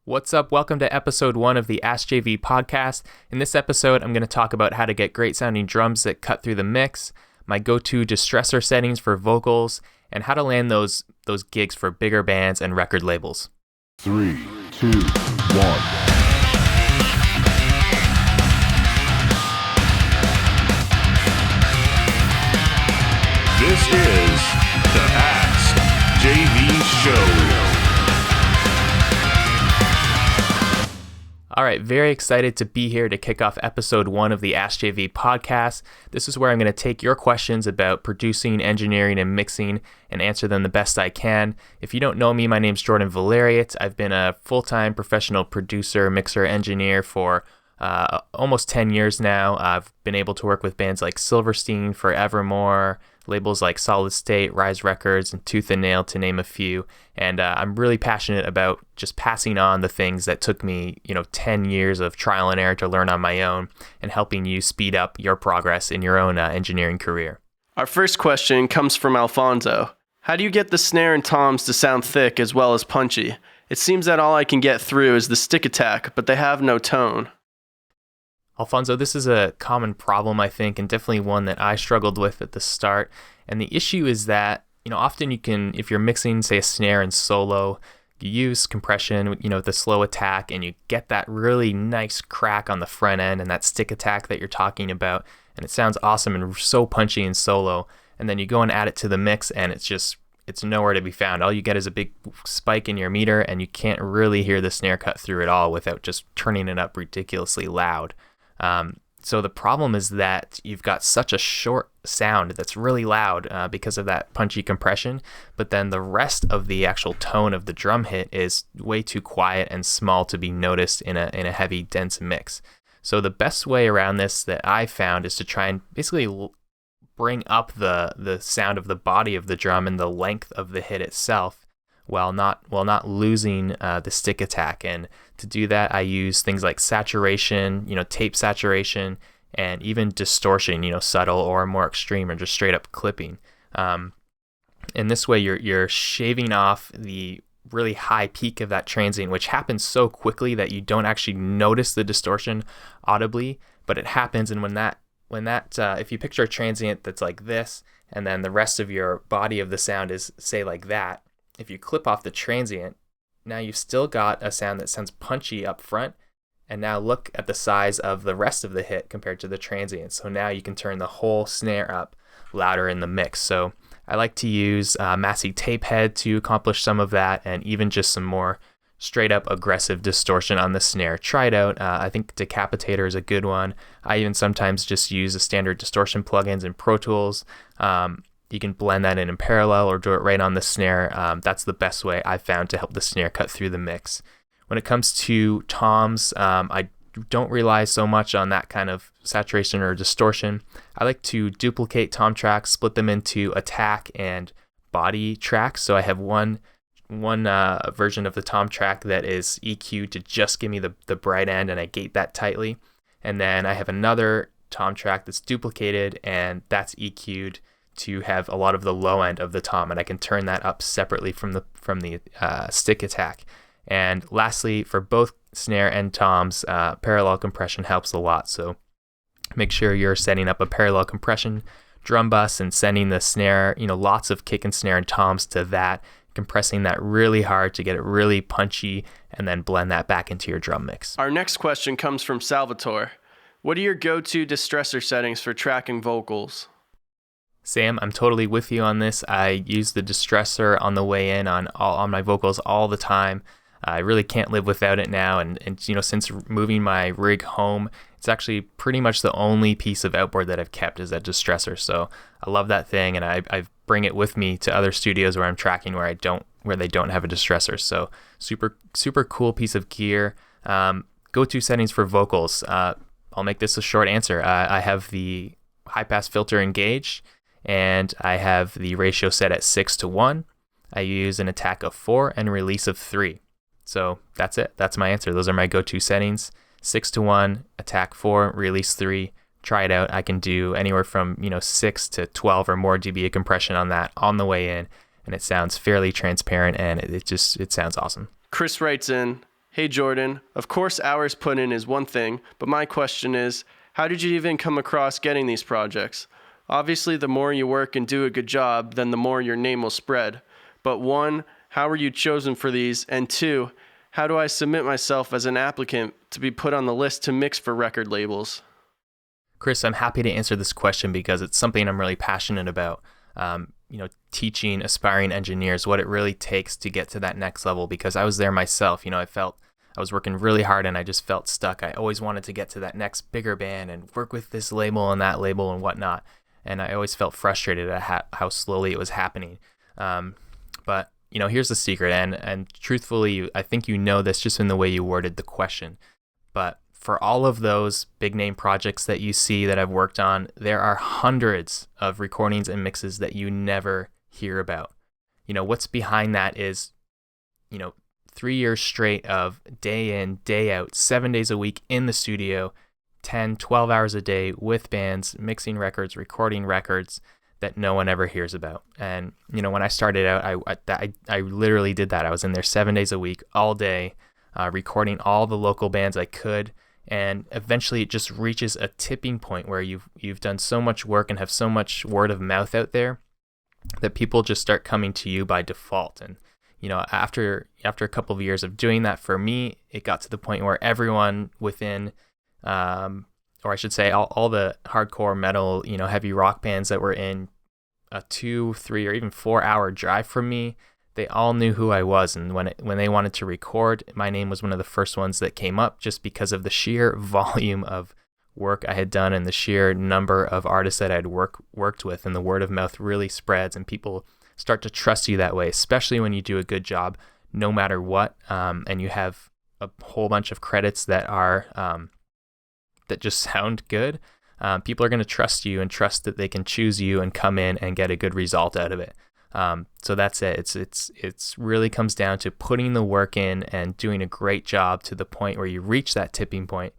What's up? Welcome to episode 1 of the ASKJV Podcast. In this episode, I'm going to talk about how to get great sounding drums that cut through the mix, my go-to Distressor settings for vocals, and how to land those gigs for bigger bands and record labels. 3, 2, 1. This is the ASKJV Show. All right, very excited to be here to kick off episode 1 of the ASKJV Podcast. This is where I'm going to take your questions about producing, engineering, and mixing and answer them the best I can. If you don't know me, my name's Jordan Valeriote. I've been a full-time professional producer, mixer, engineer for almost 10 years now. I've been able to work with bands like Silverstein, Forevermore, labels like Solid State, Rise Records, and Tooth and Nail, to name a few. And I'm really passionate about just passing on the things that took me, 10 years of trial and error to learn on my own, and helping you speed up your progress in your own engineering career. Our first question comes from Alfonso. How do you get the snare and toms to sound thick as well as punchy? It seems that all I can get through is the stick attack, but they have no tone. Alfonso, this is a common problem, I think, and definitely one that I struggled with at the start. And the issue is that, often you can, if you're mixing, say, a snare in solo, you use compression, with the slow attack, and you get that really nice crack on the front end and that stick attack that you're talking about. And it sounds awesome and so punchy in solo. And then you go and add it to the mix, and it's nowhere to be found. All you get is a big spike in your meter, and you can't really hear the snare cut through at all without just turning it up ridiculously loud. So the problem is that you've got such a short sound that's really loud because of that punchy compression, but then the rest of the actual tone of the drum hit is way too quiet and small to be noticed in a heavy, dense mix. So the best way around this that I found is to try and basically bring up the sound of the body of the drum and the length of the hit itself, while not losing the stick attack. And to do that, I use things like saturation, tape saturation, and even distortion, subtle or more extreme, or just straight up clipping. In this way, you're shaving off the really high peak of that transient, which happens so quickly that you don't actually notice the distortion audibly, but it happens. And when that if you picture a transient that's like this, and then the rest of your body of the sound is, say, like that, if you clip off the transient, now you've still got a sound that sounds punchy up front, and now look at the size of the rest of the hit compared to the transient. So now you can turn the whole snare up louder in the mix. So I like to use Massey tape head to accomplish some of that, and even just some more straight up aggressive distortion on the snare. Try it out. I think Decapitator is a good one. I even sometimes just use the standard distortion plugins in Pro Tools. You can blend that in parallel or do it right on the snare. That's the best way I've found to help the snare cut through the mix. When it comes to toms, I don't rely so much on that kind of saturation or distortion. I like to duplicate tom tracks, split them into attack and body tracks. So I have one version of the tom track that is EQ'd to just give me the bright end, and I gate that tightly. And then I have another tom track that's duplicated, and that's EQ'd to have a lot of the low end of the tom, and I can turn that up separately from the stick attack. And lastly, for both snare and toms, parallel compression helps a lot. So make sure you're setting up a parallel compression drum bus and sending the snare, lots of kick and snare and toms to that, compressing that really hard to get it really punchy, and then blend that back into your drum mix. Our next question comes from Salvatore. What are your go-to Distressor settings for tracking vocals? Sam, I'm totally with you on this. I use the Distressor on the way in on my vocals all the time. I really can't live without it now, and since moving my rig home, it's actually pretty much the only piece of outboard that I've kept is that Distressor. So I love that thing, and I bring it with me to other studios where I'm tracking where they don't have a Distressor. So super cool piece of gear. Go-to settings for vocals. I'll make this a short answer. I have the high pass filter engaged, and I have the ratio set at 6:1. I use an attack of 4 and release of 3. So that's it. That's my answer. Those are my go-to settings. 6:1, attack 4, release 3. Try it out. I can do anywhere from 6 to 12 or more dB of compression on that on the way in, and it sounds fairly transparent, and it sounds awesome. Chris writes in, Hey Jordan, of course hours put in is one thing, but my question is, how did you even come across getting these projects? Obviously, the more you work and do a good job, then the more your name will spread. But one, how were you chosen for these? And two, how do I submit myself as an applicant to be put on the list to mix for record labels? Chris, I'm happy to answer this question because it's something I'm really passionate about. Teaching aspiring engineers what it really takes to get to that next level, because I was there myself. I felt I was working really hard and I just felt stuck. I always wanted to get to that next bigger band and work with this label and that label and whatnot. And I always felt frustrated at how slowly it was happening. But here's the secret. And truthfully, I think this just in the way you worded the question. But for all of those big name projects that you see that I've worked on, there are hundreds of recordings and mixes that you never hear about. What's behind that is, 3 years straight of day in, day out, 7 days a week in the studio, 10, 12 hours a day with bands, mixing records, recording records that no one ever hears about. And, when I started out, I literally did that. I was in there 7 days a week, all day, recording all the local bands I could. And eventually it just reaches a tipping point where you've done so much work and have so much word of mouth out there that people just start coming to you by default. And after a couple of years of doing that, for me, it got to the point where everyone within, or I should say, all the hardcore metal, heavy rock bands that were in a 2, 3, or even 4 hour drive from me, they all knew who I was. And when they wanted to record, my name was one of the first ones that came up, just because of the sheer volume of work I had done and the sheer number of artists that I'd worked with. And the word of mouth really spreads and people start to trust you that way, especially when you do a good job, no matter what. And you have a whole bunch of credits that are that just sound good. People are going to trust you and trust that they can choose you and come in and get a good result out of it. So that's it. It's really comes down to putting the work in and doing a great job to the point where you reach that tipping point,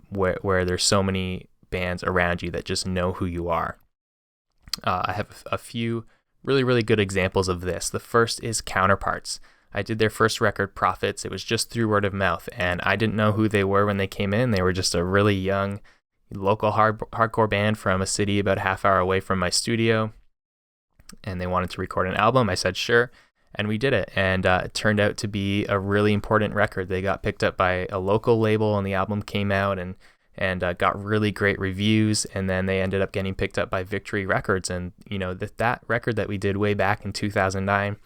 where there's so many bands around you that just know who you are. I have a few really, really good examples of this. The first is Counterparts. I did their first record, Prophets. It was just through word of mouth, and I didn't know who they were when they came in. They were just a really young local hardcore band from a city about a half hour away from my studio, and they wanted to record an album. I said sure, and we did it, and it turned out to be a really important record. They got picked up by a local label, and the album came out and got really great reviews, and then they ended up getting picked up by Victory Records. And that record that we did way back in 2009,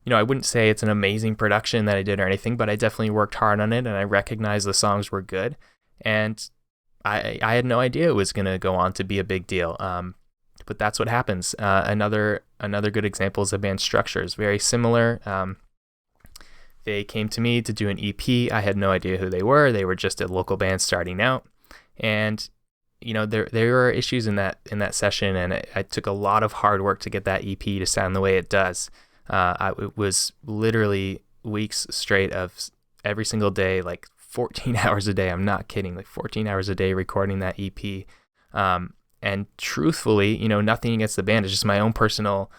I wouldn't say it's an amazing production that I did or anything, but I definitely worked hard on it, and I recognized the songs were good, and I had no idea it was going to go on to be a big deal. But that's what happens. Another good example is the band Structures. Very similar. They came to me to do an EP. I had no idea who they were. They were just a local band starting out, and there were issues in that session, and it took a lot of hard work to get that EP to sound the way it does. It was literally weeks straight of every single day, like 14 hours a day. I'm not kidding, like 14 hours a day recording that EP. And truthfully, nothing against the band. It's just my own personal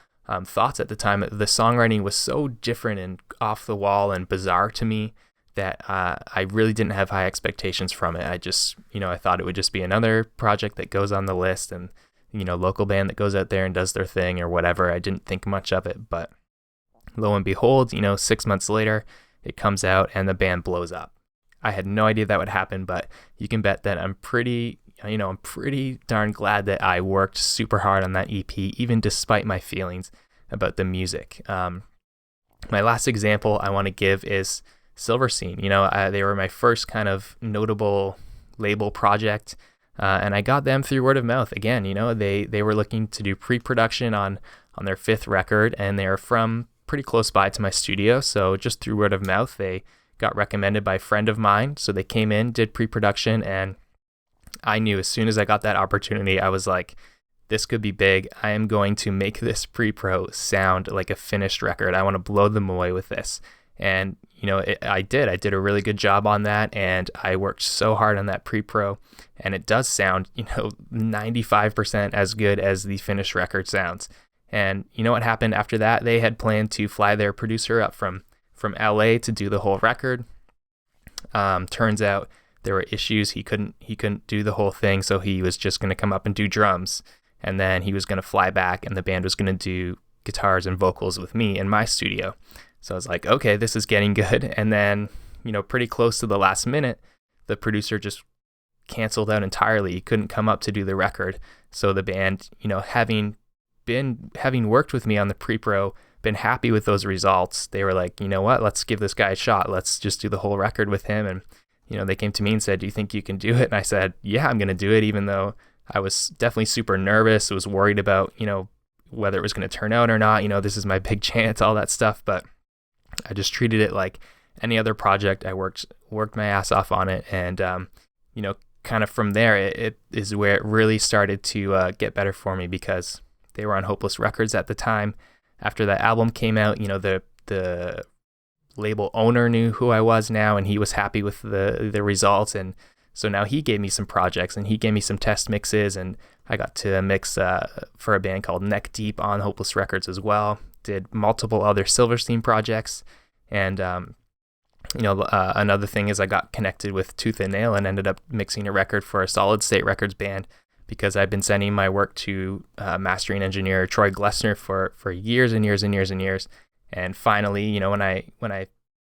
thoughts at the time. The songwriting was so different and off the wall and bizarre to me that I really didn't have high expectations from it. I just, I thought it would just be another project that goes on the list and, local band that goes out there and does their thing or whatever. I didn't think much of it, but lo and behold, 6 months later, it comes out and the band blows up. I had no idea that would happen, but you can bet that I'm pretty darn glad that I worked super hard on that EP, even despite my feelings about the music. My last example I want to give is Silverstein. They were my first kind of notable label project, and I got them through word of mouth. Again, they were looking to do pre-production on their 5th record, and they are from pretty close by to my studio, so just through word of mouth, they got recommended by a friend of mine. So they came in, did pre-production, and I knew as soon as I got that opportunity, I was like, this could be big. I am going to make this pre-pro sound like a finished record. I want to blow them away with this. And, I did. I did a really good job on that, and I worked so hard on that pre-pro, and it does sound, 95% as good as the finished record sounds. And what happened after that? They had planned to fly their producer up from LA to do the whole record. Turns out there were issues. He couldn't do the whole thing, so he was just going to come up and do drums, and then he was going to fly back, and the band was going to do guitars and vocals with me in my studio. So I was like, okay, this is getting good. And then, pretty close to the last minute, the producer just canceled out entirely. He couldn't come up to do the record. So the band, having worked with me on the pre-pro, been happy with those results, they were like, you know what, let's give this guy a shot. Let's just do the whole record with him. And, they came to me and said, do you think you can do it? And I said, yeah, I'm going to do it, even though I was definitely super nervous. I was worried about, whether it was going to turn out or not. This is my big chance, all that stuff. But I just treated it like any other project. I worked my ass off on it. And, kind of from there, it is where it really started to get better for me, because they were on Hopeless Records at the time. After that album came out, the label owner knew who I was now, and he was happy with the results. And so now he gave me some projects, and he gave me some test mixes, and I got to mix for a band called Neck Deep on Hopeless Records as well. Did multiple other Silverstein projects. And, another thing is I got connected with Tooth and Nail and ended up mixing a record for a Solid State Records band, because I've been sending my work to mastering engineer Troy Glessner for years and years and years and years. And finally, when I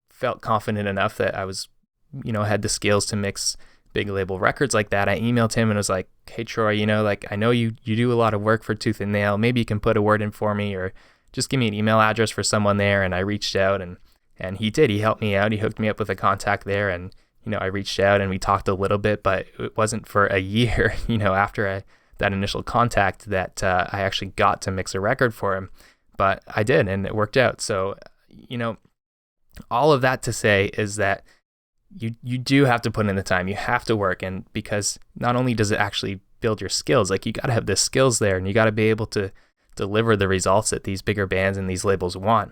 felt confident enough that I was, had the skills to mix big label records like that, I emailed him and was like, hey, Troy, I know you do a lot of work for Tooth and Nail. Maybe you can put a word in for me, or just give me an email address for someone there. And I reached out, and he did. He helped me out. He hooked me up with a contact there, and I reached out and we talked a little bit, but it wasn't for a year, after that initial contact that I actually got to mix a record for him. But I did, and it worked out. So, all of that to say is that you do have to put in the time. You have to work, and because not only does it actually build your skills, like you got to have the skills there, and you got to be able to deliver the results that these bigger bands and these labels want.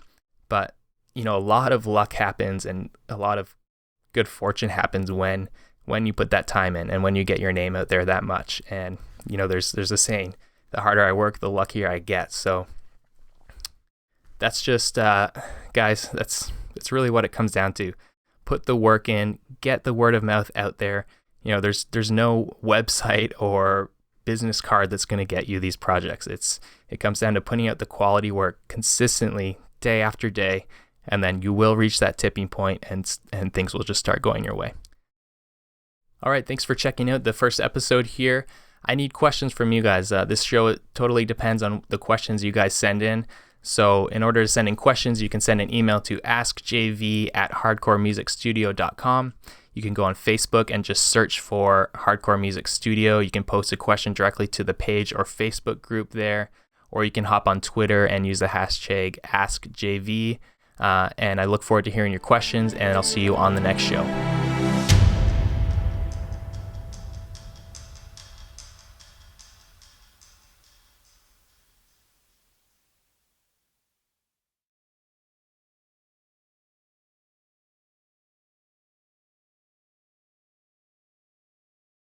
But, a lot of luck happens, and a lot of good fortune happens when you put that time in, and when you get your name out there that much. And there's a saying, the harder I work, the luckier I get. So that's just guys, that's really what it comes down to. Put the work in, get the word of mouth out there. There's no website or business card that's going to get you these projects. It comes down to putting out the quality work consistently, day after day, and then you will reach that tipping point, and things will just start going your way. All right, thanks for checking out the first episode here. I need questions from you guys. This show totally depends on the questions you guys send in. So in order to send in questions, you can send an email to askjv@hardcoremusicstudio.com. You can go on Facebook and just search for Hardcore Music Studio. You can post a question directly to the page or Facebook group there, or you can hop on Twitter and use the hashtag AskJV. And I look forward to hearing your questions, and I'll see you on the next show.